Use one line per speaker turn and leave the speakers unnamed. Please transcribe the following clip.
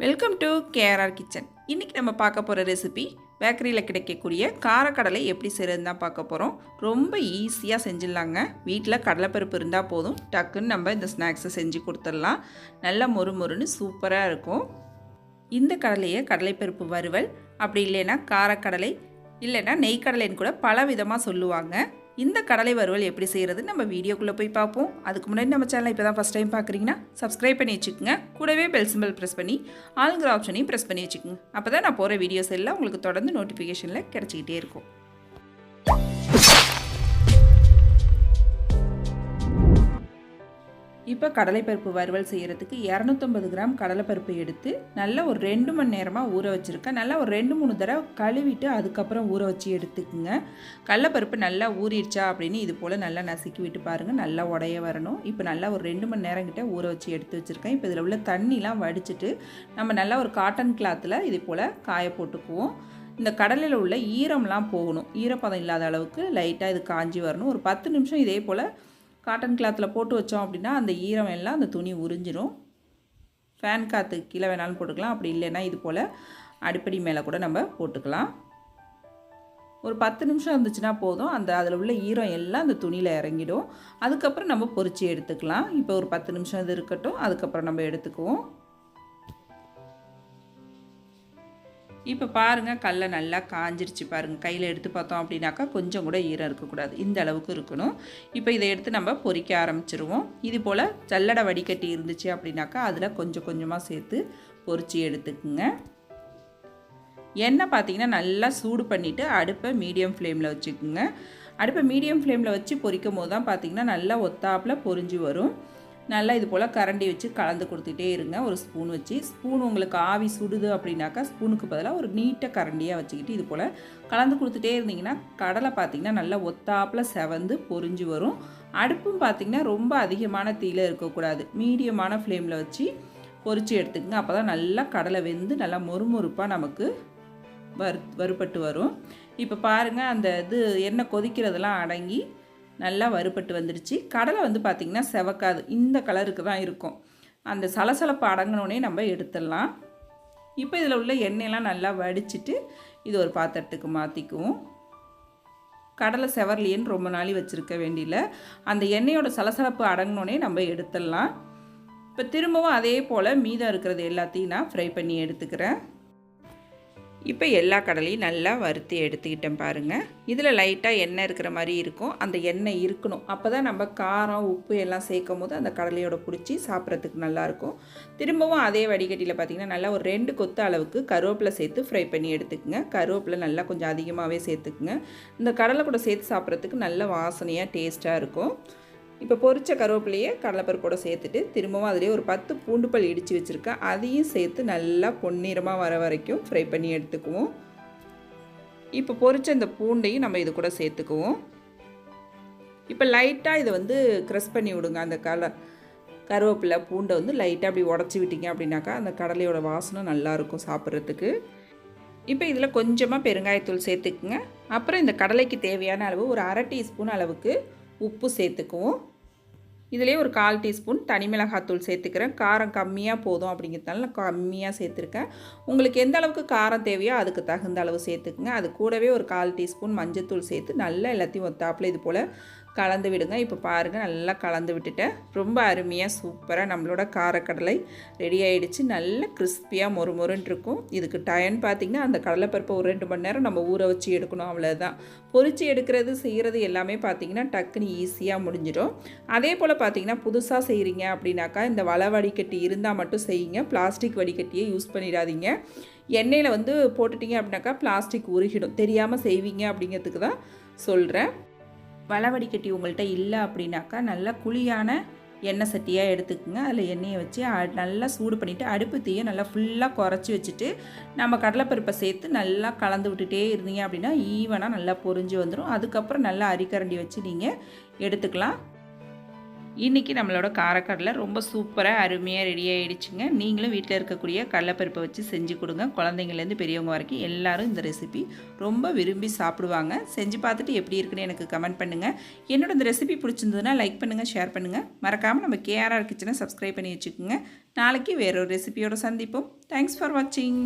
Welcome to KRR kitchen. இன்றைக்கி நம்ம பார்க்க போகிற ரெசிபி பேக்கரியில் கிடைக்கக்கூடிய காரக்கடலை எப்படி செய்கிறதுன்னு தான் பார்க்க போகிறோம். ரொம்ப ஈஸியாக செஞ்சிடலாங்க. வீட்டில் கடலைப்பருப்பு இருந்தால் போதும், டக்குன்னு நம்ம இந்த ஸ்நாக்ஸை செஞ்சு கொடுத்துடலாம். நல்லா மொறுமொறுன்னு சூப்பராக இருக்கும். இந்த கடலையை கடலைப்பருப்பு வறுவல், அப்படி இல்லைன்னா காரக்கடலை, இல்லைன்னா நெய்க்கடலைன்னு கூட பல விதமாக சொல்லுவாங்க. இந்த கடலை வறுவல் எப்படி செய்கிறது நம்ம வீடியோக்குள்ளே போய் பார்ப்போம். அதுக்கு முன்னாடி நம்ம சேனலை இப்போ தான் ஃபஸ்ட் டைம் பார்க்குறீங்கன்னா சப்ஸ்கிரைப் பண்ணி வச்சுக்கோங்க. கூடவே பெல் சிம்பிள் ப்ரெஸ் பண்ணி ஆளுங்கிற ஆப்ஷனையும் ப்ரெஸ் பண்ணி வச்சுக்கோங்க. அப்போ தான் நான் போகிற வீடியோஸ் எல்லாம் உங்களுக்கு தொடர்ந்து நோட்டிஃபிகேஷனில் கிடச்சிக்கிட்டே இருக்கும். இப்போ கடலைப்பருப்பு வறுவல் செய்கிறதுக்கு 250 கிராம் கடலைப்பருப்பு எடுத்து நல்லா ஒரு 2 மணி நேரமாக ஊற வச்சுருக்கேன். நல்லா ஒரு 2-3 தடவை கழுவிட்டு அதுக்கப்புறம் ஊற வச்சு எடுத்துக்குங்க. கடலைப்பருப்பு நல்லா ஊறிடுச்சா அப்படின்னு இது போல் நல்லா நசுக்கி விட்டு பாருங்கள். நல்லா உடைய வரணும். இப்போ நல்லா ஒரு 2 மணி நேரம் கிட்ட ஊற வச்சு எடுத்து வச்சுருக்கேன். இப்போ இதில் உள்ள தண்ணிலாம் வடிச்சிட்டு நம்ம நல்லா ஒரு காட்டன் கிளாத்தில் இது போல் காய போட்டுக்குவோம். இந்த கடலையில் உள்ள ஈரம்லாம் போகணும். ஈரப்பதம் இல்லாத அளவுக்கு லைட்டாக இது காஞ்சி வரணும். ஒரு 10 நிமிஷம் இதே போல் காட்டன் கிளாத்தில் போட்டு வச்சோம் அப்படின்னா அந்த ஈரம் எல்லாம் அந்த துணி உறிஞ்சிரும். ஃபேன் காற்று கீழே வேணாலும் போட்டுக்கலாம். அப்படி இல்லைன்னா இது போல் அடிப்படி மேலே கூட நம்ம போட்டுக்கலாம். ஒரு 10 நிமிஷம் இருந்துச்சுன்னா போதும். அதில் உள்ள ஈரம் எல்லாம் அந்த துணியில் இறங்கிடும். அதுக்கப்புறம் நம்ம பொரிச்சு எடுத்துக்கலாம். இப்போ ஒரு 10 நிமிஷம் இது இருக்கட்டும். அதுக்கப்புறம் நம்ம எடுத்துக்குவோம். இப்போ பாருங்கள், கடலை நல்லா காஞ்சிருச்சு பாருங்கள். கையில் எடுத்து பார்த்தோம் அப்படின்னாக்கா கொஞ்சம் கூட ஈரம் இருக்கக்கூடாது. இந்த அளவுக்கு இருக்கணும். இப்போ இதை எடுத்து நம்ம பொரிக்க ஆரம்பிச்சிருவோம். இது போல் ஜல்லடை வடிகட்டி இருந்துச்சு அப்படின்னாக்கா அதில் கொஞ்சம் கொஞ்சமாக சேர்த்து பொரிச்சு எடுத்துக்குங்க. எண்ணெய் பார்த்திங்கன்னா நல்லா சூடு பண்ணிவிட்டு அடுப்பை மீடியம் ஃப்ளேமில் வச்சுக்குங்க. அடுப்பை மீடியம் ஃப்ளேமில் வச்சு பொரிக்கும் போது தான் பார்த்திங்கன்னா நல்லா ஒத்தாப்பில் பொரிஞ்சு வரும். நல்லா இது போல் கரண்டி வச்சு கலந்து கொடுத்துட்டே இருங்க. ஒரு ஸ்பூன் வச்சு, ஸ்பூன் உங்களுக்கு ஆவி சுடுது அப்படின்னாக்கா ஸ்பூனுக்கு பதிலாக ஒரு நீட்டை கரண்டியாக வச்சுக்கிட்டு இது போல் கலந்து கொடுத்துட்டே இருந்தீங்கன்னா கடலை பார்த்திங்கன்னா நல்லா ஒத்தாப்பில் செவந்து பொரிஞ்சு வரும். அடுப்பும் பார்த்திங்கன்னா ரொம்ப அதிகமான தீயில் இருக்கக்கூடாது. மீடியமான ஃப்ளேமில் வச்சு பொரித்து எடுத்துக்கங்க. அப்போ தான் நல்லா கடலை வெந்து நல்லா மொறுமொறுப்பாக நமக்கு வறுபட்டு வரும். இப்போ பாருங்கள், அந்த எண்ணெய் கொதிக்கிறதெல்லாம் அடங்கி நல்லா வறுபட்டு வந்துடுச்சு. கடலை பார்த்திங்கன்னா செவக்காது. இந்த கலருக்கு தான் இருக்கும். அந்த சலசலப்பு அடங்கினோடனே நம்ம எடுத்துடலாம். இப்போ இதில் உள்ள எண்ணெயெல்லாம் நல்லா வடிச்சிட்டு இது ஒரு பாத்திரத்துக்கு மாற்றிக்குவோம். கடலை செவர்லியன்னு ரொம்ப நாளி வச்சுருக்க வேண்டியில்லை. அந்த எண்ணெயோட சலசலப்பு அடங்கினோடனே நம்ம எடுத்துடலாம். இப்போ திரும்பவும் அதே போல் மீதம் இருக்கிறது எல்லாத்தையும் நான் ஃப்ரை பண்ணி எடுத்துக்கிறேன். இப்போ எல்லா கடலையும் நல்லா வறுத்து எடுத்துக்கிட்டேன் பாருங்கள். இதில் லைட்டாக எண்ணெய் இருக்கிற மாதிரி இருக்கும். அந்த எண்ணெய் இருக்கணும். அப்போ தான் நம்ம காரம் உப்பு எல்லாம் சேர்க்கும் போது அந்த கடலையோட பிடிச்சி சாப்பிட்றதுக்கு நல்லாயிருக்கும். திரும்பவும் அதே வடிகட்டியில் பார்த்திங்கன்னா நல்லா ஒரு 2 கொத்து அளவுக்கு கருவேப்பிலை சேர்த்து ஃப்ரை பண்ணி எடுத்துக்குங்க. கருவேப்பிலை நல்லா கொஞ்சம் அதிகமாகவே சேர்த்துக்குங்க. இந்த கடலை கூட சேர்த்து சாப்பிட்றதுக்கு நல்ல வாசனையாக டேஸ்ட்டாக இருக்கும். இப்போ பொரிச்ச கருவேப்பிலையே கடலைப்பருப்போடு சேர்த்துட்டு திரும்பவும் அதிலே ஒரு 10 பூண்டு பல் இடித்து வச்சுருக்கேன். அதையும் சேர்த்து நல்லா பொன்னிறமாக வர வரைக்கும் ஃப்ரை பண்ணி எடுத்துக்குவோம். இப்போ பொரிச்ச இந்த பூண்டையும் நம்ம இது கூட சேர்த்துக்குவோம். இப்போ லைட்டாக இதை க்ரஷ் பண்ணி விடுங்க. அந்த கருவேப்பிலை பூண்டை லைட்டாக அப்படி உடச்சி விட்டிங்க அப்படின்னாக்கா அந்த கடலையோட வாசனை நல்லாயிருக்கும் சாப்பிட்றதுக்கு. இப்போ இதில் கொஞ்சமாக பெருங்காயத்தூள் சேர்த்துக்குங்க. அப்புறம் இந்த கடலைக்கு தேவையான அளவு ஒரு 1/2 டீஸ்பூன் அளவுக்கு உப்பு சேர்த்துக்குவோம். இதிலே ஒரு 1/4 டீஸ்பூன் தனி மிளகாத்தூள் சேர்த்துக்கிறேன். காரம் கம்மியாக போதும் அப்படிங்கிறதுனால நான் கம்மியாக சேர்த்துருக்கேன். உங்களுக்கு எந்த அளவுக்கு காரம் தேவையோ அதுக்கு தகுந்த அளவு சேர்த்துக்குங்க. அது கூடவே ஒரு 1/4 டீஸ்பூன் மஞ்சத்தூள் சேர்த்து நல்லா எல்லாத்தையும் ஒத்தாப்பில் இது போல் கலந்து விடுங்க. இப்போ பாருங்கள், நல்லா கலந்து விட்டுட்டேன். ரொம்ப அருமையாக சூப்பராக நம்மளோட காரக்கடலை ரெடி ஆகிடுச்சு. நல்ல கிறிஸ்பியாக மொறுமொறுன்னு இருக்கும். இதுக்கு டைம் பார்த்திங்கன்னா அந்த கடலைப்பருப்பை ஒரு 2 மணி நேரம் நம்ம ஊற வச்சு எடுக்கணும். அவ்வளோதான். பொரித்து எடுக்கிறது செய்கிறது எல்லாமே பார்த்திங்கன்னா டக்குன்னு ஈஸியாக முடிஞ்சிடும். அதே போல் பார்த்திங்கன்னா புதுசாக செய்கிறீங்க அப்படின்னாக்கா இந்த வலை வடிகட்டி இருந்தால் மட்டும் செய்யுங்க. பிளாஸ்டிக் வடிகட்டியே யூஸ் பண்ணிடாதீங்க. எண்ணெயில் போட்டுட்டிங்க அப்படின்னாக்கா பிளாஸ்டிக் உருகிடும். தெரியாமல் செய்வீங்க அப்படிங்கிறதுக்கு தான் சொல்கிறேன். வலை வடிகட்டி உங்கள்கிட்ட இல்லை அப்படின்னாக்கா நல்லா குழியான எண்ணெய் சட்டியாக எடுத்துக்கோங்க. அதில் எண்ணெயை வச்சு நல்லா சூடு பண்ணிவிட்டு அடுப்பு தீயை நல்லா ஃபுல்லாக குறைச்சி வச்சுட்டு நம்ம கடலைப்பருப்பை சேர்த்து நல்லா கலந்து விட்டுட்டே இருந்தீங்க அப்படின்னா ஈவனாக நல்லா பொரிஞ்சு வந்துடும். அதுக்கப்புறம் நல்லா அரிக்கரண்டி வச்சு நீங்கள் எடுத்துக்கலாம். இன்றைக்கி நம்மளோட காரக்கடலை ரொம்ப சூப்பராக அருமையாக ரெடி ஆகிடுச்சுங்க. நீங்களும் வீட்டில் இருக்கக்கூடிய கடலைப்பருப்பை வச்சு செஞ்சு கொடுங்க. குழந்தைங்கள்லேருந்து பெரியவங்க வரைக்கும் எல்லாரும் இந்த ரெசிபி ரொம்ப விரும்பி சாப்பிடுவாங்க. செஞ்சு பார்த்துட்டு எப்படி இருக்குன்னு எனக்கு கமெண்ட் பண்ணுங்கள். என்னோட இந்த ரெசிபி பிடிச்சிருந்ததுன்னா லைக் பண்ணுங்கள், ஷேர் பண்ணுங்கள். மறக்காமல் நம்ம கேஆர்ஆர் கிச்சனை சப்ஸ்கிரைப் பண்ணி வச்சுக்கோங்க. நாளைக்கு வேறொரு ரெசிபியோடு சந்திப்போம். தேங்க்ஸ் ஃபார் வாட்சிங்.